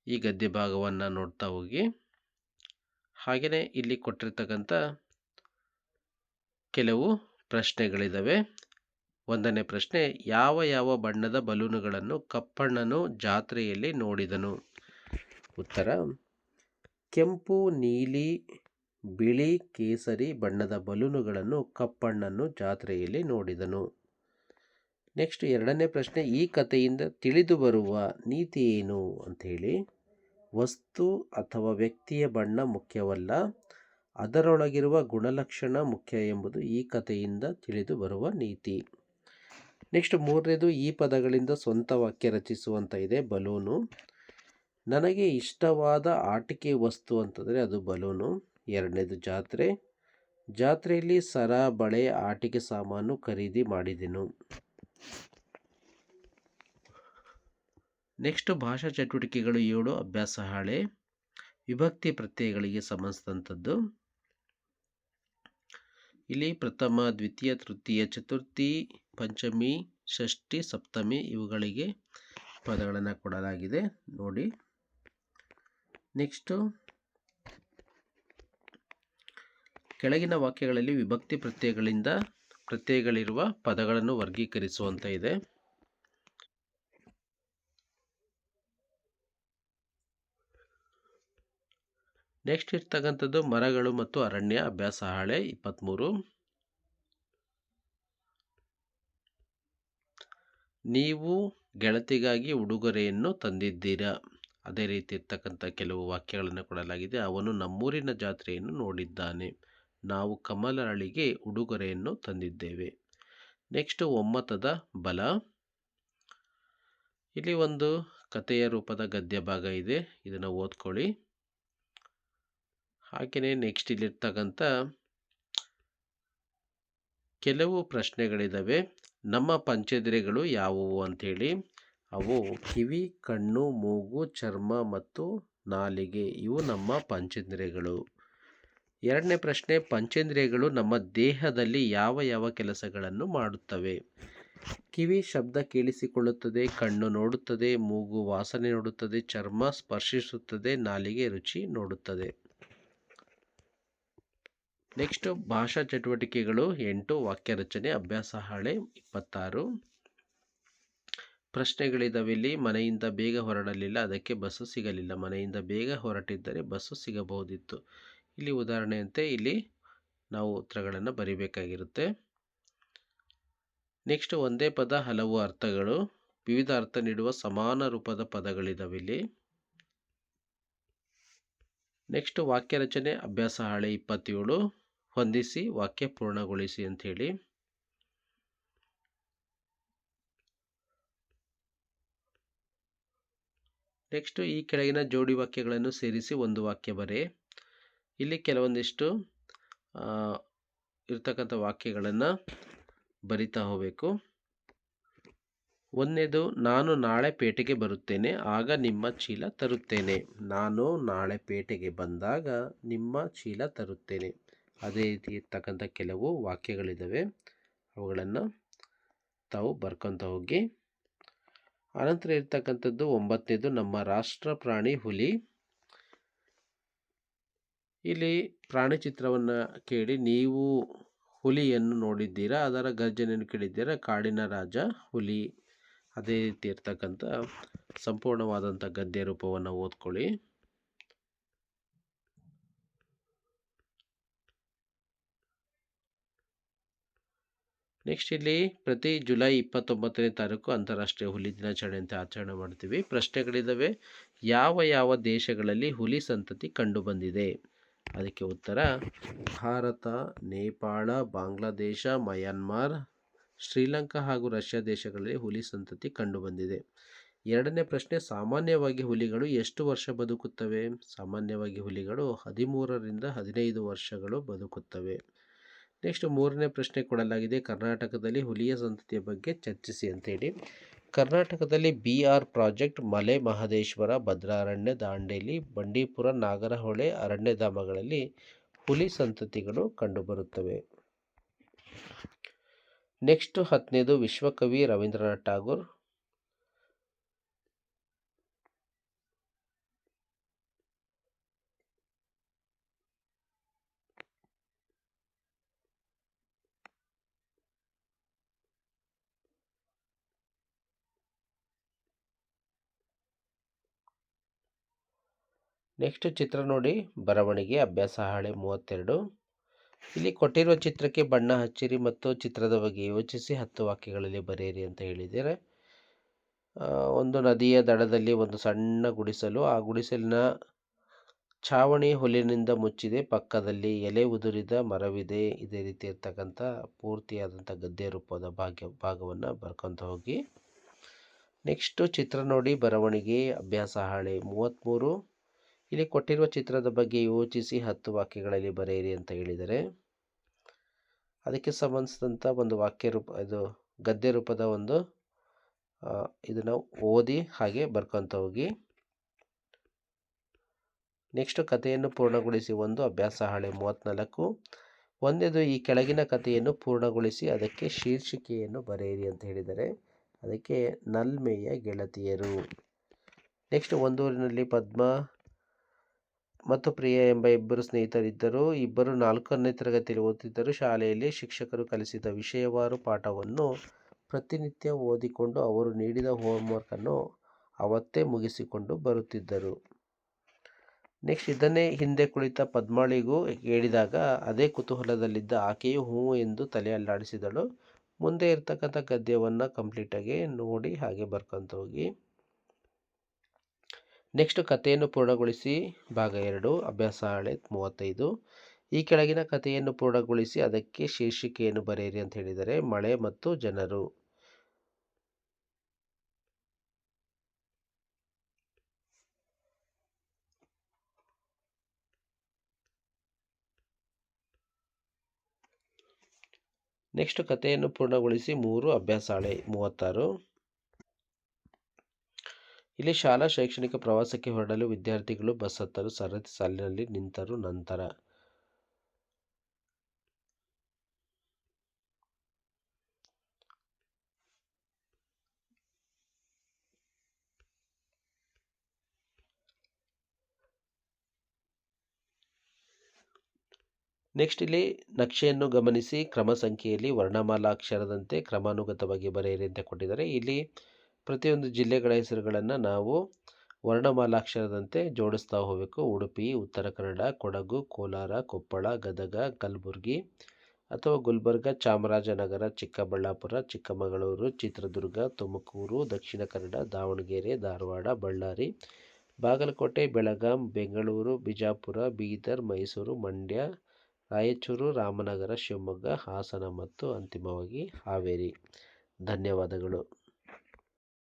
ಈ ಗದ್ಯ ಭಾಗವನ್ನು ನೋಡ್ತಾ ಹೋಗಿ. ಹಾಗೆಯೇ ಇಲ್ಲಿ ಕೊಟ್ಟಿರ್ತಕ್ಕಂಥ ಕೆಲವು ಪ್ರಶ್ನೆಗಳಿದ್ದಾವೆ. 1ನೇ ಪ್ರಶ್ನೆ, ಯಾವ ಯಾವ ಬಣ್ಣದ ಬಲೂನುಗಳನ್ನು ಕಪ್ಪಣ್ಣನು ಜಾತ್ರೆಯಲ್ಲಿ ನೋಡಿದನು? ಉತ್ತರ, ಕೆಂಪು, ನೀಲಿ, ಬಿಳಿ, ಕೇಸರಿ ಬಣ್ಣದ ಬಲೂನುಗಳನ್ನು ಕಪ್ಪಣ್ಣನು ಜಾತ್ರೆಯಲ್ಲಿ ನೋಡಿದನು. ನೆಕ್ಸ್ಟ್ 2ನೇ ಪ್ರಶ್ನೆ, ಈ ಕಥೆಯಿಂದ ತಿಳಿದು ಬರುವ ನೀತಿ ಏನು ಅಂಥೇಳಿ. ವಸ್ತು ಅಥವಾ ವ್ಯಕ್ತಿಯ ಬಣ್ಣ ಮುಖ್ಯವಲ್ಲ, ಅದರೊಳಗಿರುವ ಗುಣಲಕ್ಷಣ ಮುಖ್ಯ ಎಂಬುದು ಈ ಕಥೆಯಿಂದ ತಿಳಿದು ಬರುವ ನೀತಿ. ನೆಕ್ಸ್ಟ್ 3ನೇದು, ಈ ಪದಗಳಿಂದ ಸ್ವಂತ ವಾಕ್ಯ ರಚಿಸುವಂತ ಇದೆ. ಬಲೂನು. ನನಗೆ ಇಷ್ಟವಾದ ಆಟಿಕೆ ವಸ್ತು ಅಂತಂದರೆ ಅದು ಬಲೂನು. 2ನೇದು ಜಾತ್ರೆಯಲ್ಲಿ ಸರ, ಬಳೆ, ಆಟಿಕೆ ಸಾಮಾನು ಖರೀದಿ ಮಾಡಿದೆನು. ನೆಕ್ಸ್ಟ್ ಭಾಷಾ ಚಟುವಟಿಕೆಗಳು 7, ಅಭ್ಯಾಸ ಹಾಳೆ. ವಿಭಕ್ತಿ ಪ್ರತ್ಯಯಗಳಿಗೆ ಸಂಬಂಧಿಸಿದಂಥದ್ದು. ಇಲ್ಲಿ ಪ್ರಥಮ, ದ್ವಿತೀಯ, ತೃತೀಯ, ಚತುರ್ಥಿ, ಪಂಚಮಿ, ಷಷ್ಠಿ, ಸಪ್ತಮಿ ಇವುಗಳಿಗೆ ಪದಗಳನ್ನು ಕೊಡಲಾಗಿದೆ ನೋಡಿ. ನೆಕ್ಸ್ಟು ಕೆಳಗಿನ ವಾಕ್ಯಗಳಲ್ಲಿ ವಿಭಕ್ತಿ ಪ್ರತ್ಯಯಗಳಿರುವ ಪದಗಳನ್ನು ವರ್ಗೀಕರಿಸುವಂತ ಇದೆ. ನೆಕ್ಸ್ಟ್ ಇರ್ತಕ್ಕಂಥದ್ದು ಮರಗಳು ಮತ್ತು ಅರಣ್ಯ, ಅಭ್ಯಾಸ ಹಾಳೆ 23. ನೀವು ಗೆಳತಿಗಾಗಿ ಉಡುಗೊರೆಯನ್ನು ತಂದಿದ್ದೀರಾ? ಅದೇ ರೀತಿ ಇರ್ತಕ್ಕಂಥ ಕೆಲವು ವಾಕ್ಯಗಳನ್ನು ಕೊಡಲಾಗಿದೆ. ಅವನು ನಮ್ಮೂರಿನ ಜಾತ್ರೆಯನ್ನು ನೋಡಿದ್ದಾನೆ. ನಾವು ಕಮಲರಳಿಗೆ ಉಡುಗೊರೆಯನ್ನು ತಂದಿದ್ದೇವೆ. ನೆಕ್ಸ್ಟ್ ಒಮ್ಮತದ ಬಲ. ಇಲ್ಲಿ ಒಂದು ಕಥೆಯ ರೂಪದ ಗದ್ಯ ಭಾಗ ಇದೆ, ಇದನ್ನು ಓದ್ಕೊಳ್ಳಿ. ಹಾಗೆಯೇ ನೆಕ್ಸ್ಟ್ ಇಲ್ಲಿರ್ತಕ್ಕಂಥ ಕೆಲವು ಪ್ರಶ್ನೆಗಳಿದ್ದಾವೆ. ನಮ್ಮ ಪಂಚೇಂದ್ರಿಯಗಳು ಯಾವುವು ಅಂಥೇಳಿ. ಅವು ಕಿವಿ, ಕಣ್ಣು, ಮೂಗು, ಚರ್ಮ ಮತ್ತು ನಾಲಿಗೆ. ಇವು ನಮ್ಮ ಪಂಚೇಂದ್ರಿಯಗಳು. 2ನೇ ಪ್ರಶ್ನೆ, ಪಂಚೇಂದ್ರಿಯಗಳು ನಮ್ಮ ದೇಹದಲ್ಲಿ ಯಾವ ಯಾವ ಕೆಲಸಗಳನ್ನು ಮಾಡುತ್ತವೆ? ಕಿವಿ ಶಬ್ದ ಕೇಳಿಸಿಕೊಳ್ಳುತ್ತದೆ, ಕಣ್ಣು ನೋಡುತ್ತದೆ, ಮೂಗು ವಾಸನೆ ನೋಡುತ್ತದೆ, ಚರ್ಮ ಸ್ಪರ್ಶಿಸುತ್ತದೆ, ನಾಲಿಗೆ ರುಚಿ ನೋಡುತ್ತದೆ. ನೆಕ್ಸ್ಟ್ ಭಾಷಾ ಚಟುವಟಿಕೆಗಳು 8, ವಾಕ್ಯ ರಚನೆ, ಅಭ್ಯಾಸ ಹಾಳೆ 26. ಪ್ರಶ್ನೆಗಳಿದಾವೆ ಇಲ್ಲಿ. ಮನೆಯಿಂದ ಬೇಗ ಹೊರಡಲಿಲ್ಲ, ಅದಕ್ಕೆ ಬಸ್ಸು ಸಿಗಲಿಲ್ಲ. ಮನೆಯಿಂದ ಬೇಗ ಹೊರಟಿದ್ದರೆ ಬಸ್ಸು ಸಿಗಬಹುದಿತ್ತು. ಇಲ್ಲಿ ಉದಾಹರಣೆಯಂತೆ ಇಲ್ಲಿ ನಾವು ಉತ್ತರಗಳನ್ನು ಬರಿಬೇಕಾಗಿರುತ್ತೆ. ನೆಕ್ಸ್ಟ್ ಒಂದೇ ಪದ ಹಲವು ಅರ್ಥಗಳು, ವಿವಿಧ ಅರ್ಥ ನೀಡುವ ಸಮಾನ ರೂಪದ ಪದಗಳಿದಾವೆ ಇಲ್ಲಿ. ನೆಕ್ಸ್ಟ್ ವಾಕ್ಯ ರಚನೆ, ಅಭ್ಯಾಸ ಹಾಳೆ 27. ಹೊಂದಿಸಿ ವಾಕ್ಯ ಪೂರ್ಣಗೊಳಿಸಿ ಅಂಥೇಳಿ. ನೆಕ್ಸ್ಟು ಈ ಕೆಳಗಿನ ಜೋಡಿ ವಾಕ್ಯಗಳನ್ನು ಸೇರಿಸಿ ಒಂದು ವಾಕ್ಯ ಬರೆ. ಇಲ್ಲಿ ಕೆಲವೊಂದಿಷ್ಟು ಇರ್ತಕ್ಕಂಥ ವಾಕ್ಯಗಳನ್ನು ಬರಿತಾ ಹೋಗಬೇಕು. ಒಂದನೇದು, ನಾನು ನಾಳೆ ಪೇಟೆಗೆ ಬರುತ್ತೇನೆ, ಆಗ ನಿಮ್ಮ ಚೀಲ ತರುತ್ತೇನೆ. ನಾನು ನಾಳೆ ಪೇಟೆಗೆ ಬಂದಾಗ ನಿಮ್ಮ ಚೀಲ ತರುತ್ತೇನೆ. ಅದೇ ರೀತಿ ಇರ್ತಕ್ಕಂಥ ಕೆಲವು ವಾಕ್ಯಗಳಿದ್ದಾವೆ, ಅವುಗಳನ್ನು ತಾವು ಬರ್ಕೊತ ಹೋಗಿ. ಆನಂತರ ಇರ್ತಕ್ಕಂಥದ್ದು 9ನೇದು, ನಮ್ಮ ರಾಷ್ಟ್ರ ಪ್ರಾಣಿ ಹುಲಿ. ಇಲ್ಲಿ ಪ್ರಾಣಿ ಚಿತ್ರವನ್ನು ಕೇಳಿ ನೀವು ಹುಲಿಯನ್ನು ನೋಡಿದ್ದೀರಾ, ಅದರ ಗರ್ಜನೆಯನ್ನು ಕೇಳಿದ್ದೀರಾ, ಕಾಡಿನ ರಾಜ ಹುಲಿ. ಅದೇ ರೀತಿ ಇರ್ತಕ್ಕಂಥ ಸಂಪೂರ್ಣವಾದಂಥ ಗದ್ಯ ರೂಪವನ್ನು ಓದ್ಕೊಳ್ಳಿ. ನೆಕ್ಸ್ಟ್ ಇಲ್ಲಿ ಪ್ರತಿ ಜುಲೈ 29ನೇ ತಾರೀಕು ಅಂತಾರಾಷ್ಟ್ರೀಯ ಹುಲಿ ದಿನಾಚರಣೆ ಅಂತ ಆಚರಣೆ ಮಾಡ್ತೀವಿ. ಪ್ರಶ್ನೆಗಳಿದ್ದಾವೆ. ಯಾವ ಯಾವ ದೇಶಗಳಲ್ಲಿ ಹುಲಿ ಸಂತತಿ ಕಂಡುಬಂದಿದೆ? ಅದಕ್ಕೆ ಉತ್ತರ ಭಾರತ, ನೇಪಾಳ, ಬಾಂಗ್ಲಾದೇಶ, ಮಯನ್ಮಾರ್, ಶ್ರೀಲಂಕಾ ಹಾಗೂ ರಷ್ಯಾ ದೇಶಗಳಲ್ಲಿ ಹುಲಿ ಸಂತತಿ ಕಂಡುಬಂದಿದೆ. ಎರಡನೇ ಪ್ರಶ್ನೆ, ಸಾಮಾನ್ಯವಾಗಿ ಹುಲಿಗಳು ಎಷ್ಟು ವರ್ಷ ಬದುಕುತ್ತವೆ? ಸಾಮಾನ್ಯವಾಗಿ ಹುಲಿಗಳು 13ರಿಂದ 15 ವರ್ಷಗಳು ಬದುಕುತ್ತವೆ. ನೆಕ್ಸ್ಟ್ ಮೂರನೇ ಪ್ರಶ್ನೆ ಕೊಡಲಾಗಿದೆ, ಕರ್ನಾಟಕದಲ್ಲಿ ಹುಲಿಯ ಸಂತತಿಯ ಬಗ್ಗೆ ಚರ್ಚಿಸಿ ಅಂತೇಳಿ. ಕರ್ನಾಟಕದಲ್ಲಿ BR ಪ್ರಾಜೆಕ್ಟ್, ಮಲೆ ಮಹದೇಶ್ವರ, ಭದ್ರಾರಣ್ಯ, ದಾಂಡೇಲಿ, ಬಂಡೀಪುರ, ನಾಗರಹೊಳೆ ಅರಣ್ಯಧಾಮಗಳಲ್ಲಿ ಹುಲಿ ಸಂತತಿಗಳು ಕಂಡುಬರುತ್ತವೆ. ನೆಕ್ಸ್ಟ್ 10ನೇದು, ವಿಶ್ವಕವಿ ರವೀಂದ್ರನಾಥ್ ಠಾಗೂರ್. ನೆಕ್ಸ್ಟ್ ಚಿತ್ರ ನೋಡಿ, ಬರವಣಿಗೆ ಅಭ್ಯಾಸ ಹಾಳೆ 32. ಇಲ್ಲಿ ಕೊಟ್ಟಿರುವ ಚಿತ್ರಕ್ಕೆ ಬಣ್ಣ ಹಚ್ಚಿರಿ ಮತ್ತು ಚಿತ್ರದ ಬಗ್ಗೆ ಯೋಚಿಸಿ 10 ವಾಕ್ಯಗಳಲ್ಲಿ ಬರೆಯಿರಿ ಅಂತ ಹೇಳಿದ್ದಾರೆ. ಒಂದು ನದಿಯ ದಡದಲ್ಲಿ ಒಂದು ಸಣ್ಣ ಗುಡಿಸಲು, ಆ ಗುಡಿಸಲಿನ ಛಾವಣಿ ಹುಲ್ಲಿನಿಂದ ಮುಚ್ಚಿದೆ, ಪಕ್ಕದಲ್ಲಿ ಎಲೆ ಉದುರಿದ ಮರವಿದೆ. ಇದೇ ರೀತಿ ಇರ್ತಕ್ಕಂಥ ಪೂರ್ತಿಯಾದಂಥ ಗದ್ಯ ರೂಪದ ಭಾಗವನ್ನು ಬರ್ಕೊತ ಹೋಗಿ. ನೆಕ್ಸ್ಟು ಚಿತ್ರ ನೋಡಿ, ಬರವಣಿಗೆ ಅಭ್ಯಾಸ ಹಾಳೆ 33. ಇಲ್ಲಿ ಕೊಟ್ಟಿರುವ ಚಿತ್ರದ ಬಗ್ಗೆ ಯೋಚಿಸಿ 10 ವಾಕ್ಯಗಳಲ್ಲಿ ಬರೆಯಿರಿ ಅಂತ ಹೇಳಿದರೆ, ಅದಕ್ಕೆ ಸಂಬಂಧಿಸಿದಂಥ ಒಂದು ವಾಕ್ಯ ರೂಪ, ಇದು ಗದ್ಯ ರೂಪದ ಒಂದು ಇದನ್ನು ಓದಿ ಹಾಗೆ ಬರ್ಕೊತ ಹೋಗಿ. ನೆಕ್ಸ್ಟ್ ಕಥೆಯನ್ನು ಪೂರ್ಣಗೊಳಿಸಿ ಒಂದು ಅಭ್ಯಾಸ ಹಾಳೆ 34. ಒಂದೇದು, ಈ ಕೆಳಗಿನ ಕಥೆಯನ್ನು ಪೂರ್ಣಗೊಳಿಸಿ ಅದಕ್ಕೆ ಶೀರ್ಷಿಕೆಯನ್ನು ಬರೆಯಿರಿ ಅಂತ ಹೇಳಿದರೆ, ಅದಕ್ಕೆ ನಲ್ಮೆಯ ಗೆಳತಿಯರು. ನೆಕ್ಸ್ಟ್, ಒಂದೂರಿನಲ್ಲಿ ಪದ್ಮ ಮತ್ತು ಪ್ರಿಯ ಎಂಬ ಇಬ್ಬರು ಸ್ನೇಹಿತರಿದ್ದರು. ಇಬ್ಬರು 4ನೇ ತರಗತಿಯಲ್ಲಿ ಓದುತ್ತಿದ್ದರು. ಶಾಲೆಯಲ್ಲಿ ಶಿಕ್ಷಕರು ಕಲಿಸಿದ ವಿಷಯವಾರು ಪಾಠವನ್ನು ಪ್ರತಿನಿತ್ಯ ಓದಿಕೊಂಡು ಅವರು ನೀಡಿದ ಹೋಮ್ವರ್ಕನ್ನು ಅವತ್ತೇ ಮುಗಿಸಿಕೊಂಡು ಬರುತ್ತಿದ್ದರು. ನೆಕ್ಸ್ಟ್, ಇದನ್ನೇ ಹಿಂದೆ ಕುಳಿತ ಪದ್ಮಾಳಿಗೂ ಹೇಳಿದಾಗ ಅದೇ ಕುತೂಹಲದಲ್ಲಿದ್ದ ಆಕೆಯು ಹ್ಞೂ ಎಂದು ತಲೆ ಅಲ್ಲಾಡಿಸಿದಳು. ಮುಂದೆ ಇರ್ತಕ್ಕಂಥ ಗದ್ಯವನ್ನು ಕಂಪ್ಲೀಟಾಗಿ ನೋಡಿ ಹಾಗೆ ಬರ್ಕೊಂತ ಹೋಗಿ. ನೆಕ್ಸ್ಟ್, ಕಥೆಯನ್ನು ಪೂರ್ಣಗೊಳಿಸಿ ಭಾಗ 2 ಅಭ್ಯಾಸ ಹಾಳೆ 35. ಈ ಕೆಳಗಿನ ಕಥೆಯನ್ನು ಪೂರ್ಣಗೊಳಿಸಿ ಅದಕ್ಕೆ ಶೀರ್ಷಿಕೆಯನ್ನು ಬರೆಯಿರಿ ಅಂತ ಹೇಳಿದರೆ, ಮಳೆ ಮತ್ತು ಜನರು. ನೆಕ್ಸ್ಟ್, ಕಥೆಯನ್ನು ಪೂರ್ಣಗೊಳಿಸಿ 3 ಅಭ್ಯಾಸ ಹಾಳೆ 36. ಇಲ್ಲಿ ಶಾಲಾ ಶೈಕ್ಷಣಿಕ ಪ್ರವಾಸಕ್ಕೆ ಹೊರಡಲು ವಿದ್ಯಾರ್ಥಿಗಳು ಬಸ್ ಹತ್ತಲು ಸರತಿ ಸಾಲಿನಲ್ಲಿ ನಿಂತರು. ನಂತರ ನೆಕ್ಸ್ಟ್, ಇಲ್ಲಿ ನಕ್ಷೆಯನ್ನು ಗಮನಿಸಿ ಕ್ರಮ ಸಂಖ್ಯೆಯಲ್ಲಿ ವರ್ಣಮಾಲಾಕ್ಷರದಂತೆ ಕ್ರಮಾನುಗತವಾಗಿ ಬರೆಯಿರಿ ಅಂತ ಕೊಟ್ಟಿದ್ದಾರೆ. ಇಲ್ಲಿ ಪ್ರತಿಯೊಂದು ಜಿಲ್ಲೆಗಳ ಹೆಸರುಗಳನ್ನು ನಾವು ವರ್ಣಮಾಲಾಕ್ಷರದಂತೆ ಜೋಡಿಸ್ತಾ ಹೋಗಬೇಕು. ಉಡುಪಿ, ಉತ್ತರ ಕನ್ನಡ, ಕೊಡಗು, ಕೋಲಾರ, ಕೊಪ್ಪಳ, ಗದಗ, ಕಲಬುರಗಿ ಅಥವಾ ಗುಲ್ಬರ್ಗ, ಚಾಮರಾಜನಗರ, ಚಿಕ್ಕಬಳ್ಳಾಪುರ, ಚಿಕ್ಕಮಗಳೂರು, ಚಿತ್ರದುರ್ಗ, ತುಮಕೂರು, ದಕ್ಷಿಣ ಕನ್ನಡ, ದಾವಣಗೆರೆ, ಧಾರವಾಡ, ಬಳ್ಳಾರಿ, ಬಾಗಲಕೋಟೆ, ಬೆಳಗಾಂ, ಬೆಂಗಳೂರು, ಬಿಜಾಪುರ, ಬೀದರ್, ಮೈಸೂರು, ಮಂಡ್ಯ, ರಾಯಚೂರು, ರಾಮನಗರ, ಶಿವಮೊಗ್ಗ, ಹಾಸನ ಮತ್ತು ಅಂತಿಮವಾಗಿ ಹಾವೇರಿ. ಧನ್ಯವಾದಗಳು.